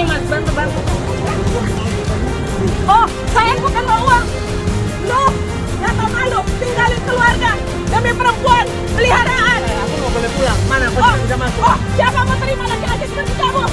Sini mas, bantu. Oh, saya bukan mau uang. Lu, gak tau malu, tinggalin keluarga demi perempuan, peliharaan. Aku nggak boleh pulang. Mana aku bisa masuk? Oh, siapa mau terima lagi aja seperti kamu?